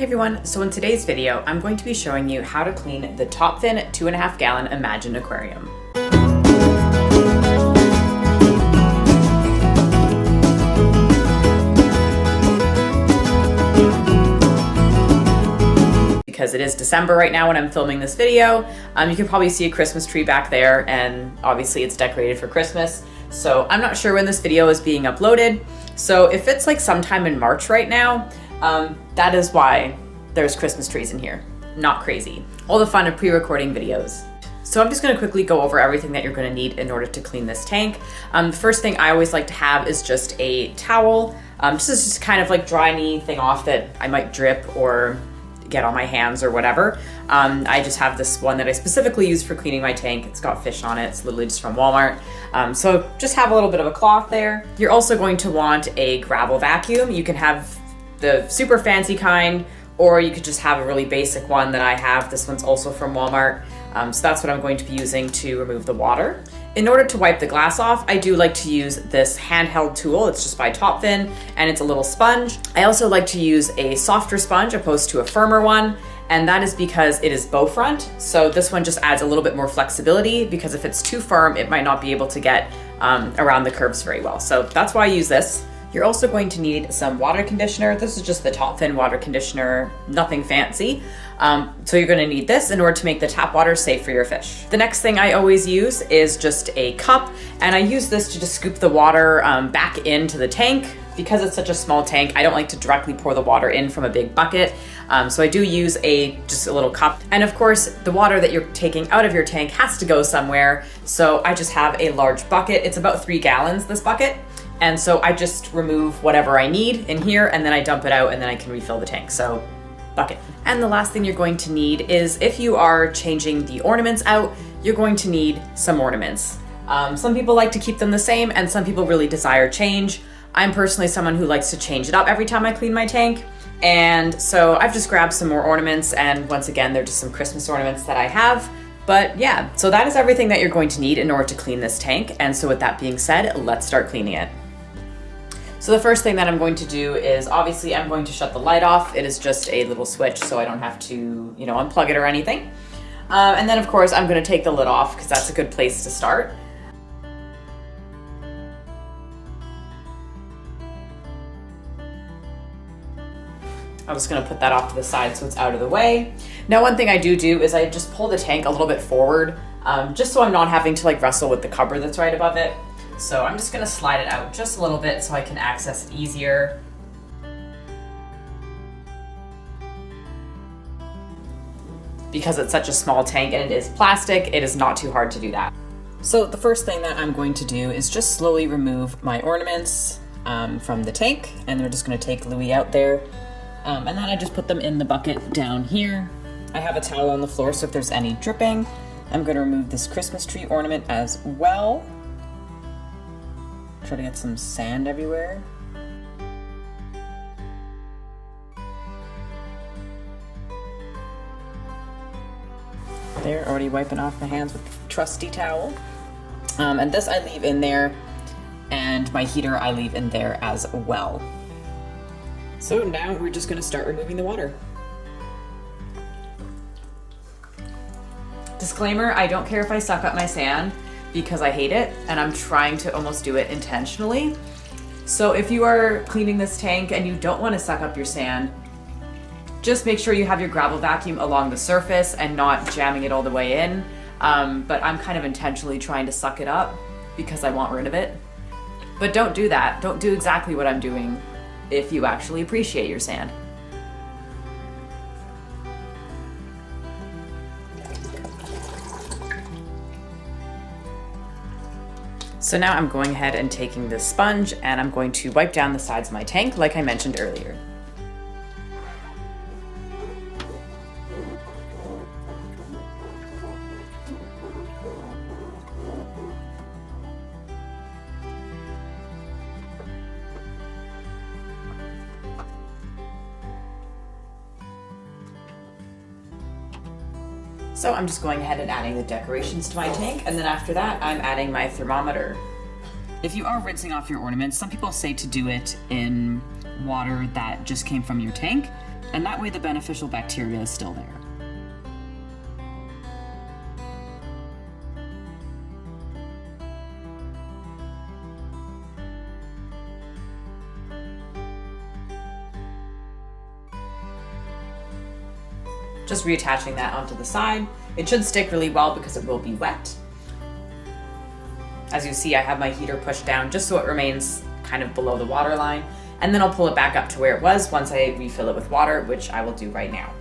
Hey everyone, so in today's video, I'm going to be showing you how to clean the top fin 2.5 gallon Imagine aquarium. Because it is December right now when I'm filming this video. You can probably see a Christmas tree back there, and obviously it's decorated for Christmas. So I'm not sure when this video is being uploaded. So if it's like sometime in March right now, that is why there's Christmas trees in here. Not crazy. All the fun of pre-recording videos. So I'm just gonna quickly go over everything that you're gonna need in order to clean this tank. The first thing I always like to have is just a towel. Just kind of like dry anything off that I might drip or get on my hands or whatever. I just have this one that I specifically use for cleaning my tank. It's got fish on it. It's literally just from Walmart. So just have a little bit of a cloth there. You're also going to want a gravel vacuum. You can have the super fancy kind, or you could just have a really basic one that I have. This one's also from Walmart. So that's what I'm going to be using to remove the water. In order to wipe the glass off, I do like to use this handheld tool. It's just by Topfin, and it's a little sponge. I also like to use a softer sponge opposed to a firmer one, and that is because it is bow front. So this one just adds a little bit more flexibility, because if it's too firm, it might not be able to get around the curves very well. So that's why I use this. You're also going to need some water conditioner. This is just the Topfin water conditioner, nothing fancy. So you're gonna need this in order to make the tap water safe for your fish. The next thing I always use is just a cup, and I use this to just scoop the water back into the tank. Because it's such a small tank, I don't like to directly pour the water in from a big bucket. So I do use just a little cup. And of course, the water that you're taking out of your tank has to go somewhere. So I just have a large bucket. It's about 3 gallons, this bucket. And so I just remove whatever I need in here, and then I dump it out, and then I can refill the tank. So bucket. And the last thing you're going to need is, if you are changing the ornaments out, you're going to need some ornaments. Some people like to keep them the same, and some people really desire change. I'm personally someone who likes to change it up every time I clean my tank. And so I've just grabbed some more ornaments, and once again, they're just some Christmas ornaments that I have. But yeah, so that is everything that you're going to need in order to clean this tank. And so with that being said, let's start cleaning it. So the first thing that I'm going to do is, obviously I'm going to shut the light off. It is just a little switch, so I don't have to, unplug it or anything. And then of course I'm going to take the lid off, because that's a good place to start. I'm just going to put that off to the side so it's out of the way. Now, one thing I do is I just pull the tank a little bit forward, just so I'm not having to wrestle with the cover that's right above it. So I'm just gonna slide it out just a little bit so I can access it easier. Because it's such a small tank and it is plastic, it is not too hard to do that. So the first thing that I'm going to do is just slowly remove my ornaments from the tank, and we're just gonna take Louis out there. And then I just put them in the bucket down here. I have a towel on the floor, so if there's any dripping, I'm gonna remove this Christmas tree ornament as well. Try to get some sand everywhere. There, already wiping off my hands with the trusty towel. And this I leave in there, and my heater I leave in there as well. So now we're just gonna start removing the water. Disclaimer, I don't care if I suck up my sand, because I hate it, and I'm trying to almost do it intentionally. So if you are cleaning this tank and you don't want to suck up your sand, just make sure you have your gravel vacuum along the surface and not jamming it all the way in. But I'm kind of intentionally trying to suck it up because I want rid of it. But don't do that. Don't do exactly what I'm doing if you actually appreciate your sand. So now I'm going ahead and taking this sponge, and I'm going to wipe down the sides of my tank like I mentioned earlier. So I'm just going ahead and adding the decorations to my tank, and then after that, I'm adding my thermometer. If you are rinsing off your ornaments, some people say to do it in water that just came from your tank. and that way the beneficial bacteria is still there. Just reattaching that onto the side. It should stick really well because it will be wet. As you see, I have my heater pushed down just so it remains kind of below the water line, and then I'll pull it back up to where it was once I refill it with water, which I will do right now.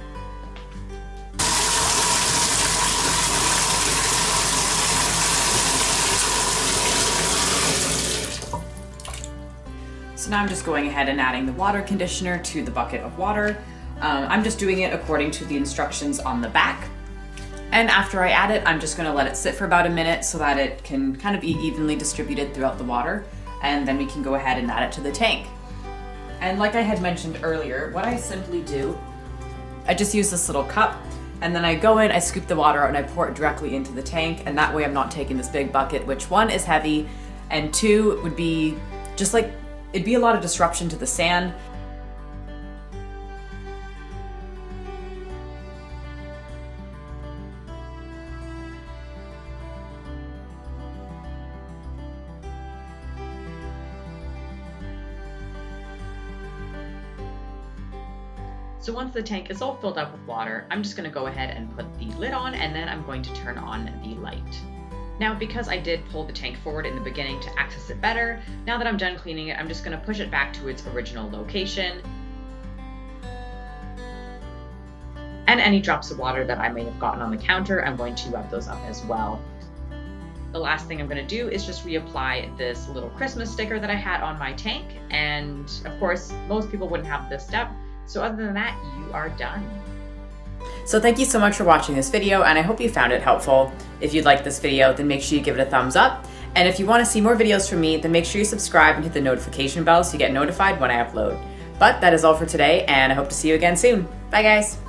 So now I'm just going ahead and adding the water conditioner to the bucket of water. I'm just doing it according to the instructions on the back. And after I add it, I'm just gonna let it sit for about a minute so that it can kind of be evenly distributed throughout the water. And then we can go ahead and add it to the tank. And like I had mentioned earlier, what I simply do, I just use this little cup, and then I go in, I scoop the water out, and I pour it directly into the tank. And that way I'm not taking this big bucket, which one is heavy, and two would be just like, it'd be a lot of disruption to the sand. So once the tank is all filled up with water, I'm just gonna go ahead and put the lid on, and then I'm going to turn on the light. Now, because I did pull the tank forward in the beginning to access it better, now that I'm done cleaning it, I'm just gonna push it back to its original location. And any drops of water that I may have gotten on the counter, I'm going to wipe those up as well. The last thing I'm gonna do is just reapply this little Christmas sticker that I had on my tank. And of course, most people wouldn't have this step. So other than that, you are done. So thank you so much for watching this video, and I hope you found it helpful. If you liked this video, then make sure you give it a thumbs up. And if you want to see more videos from me, then make sure you subscribe and hit the notification bell so you get notified when I upload. But that is all for today, and I hope to see you again soon. Bye guys.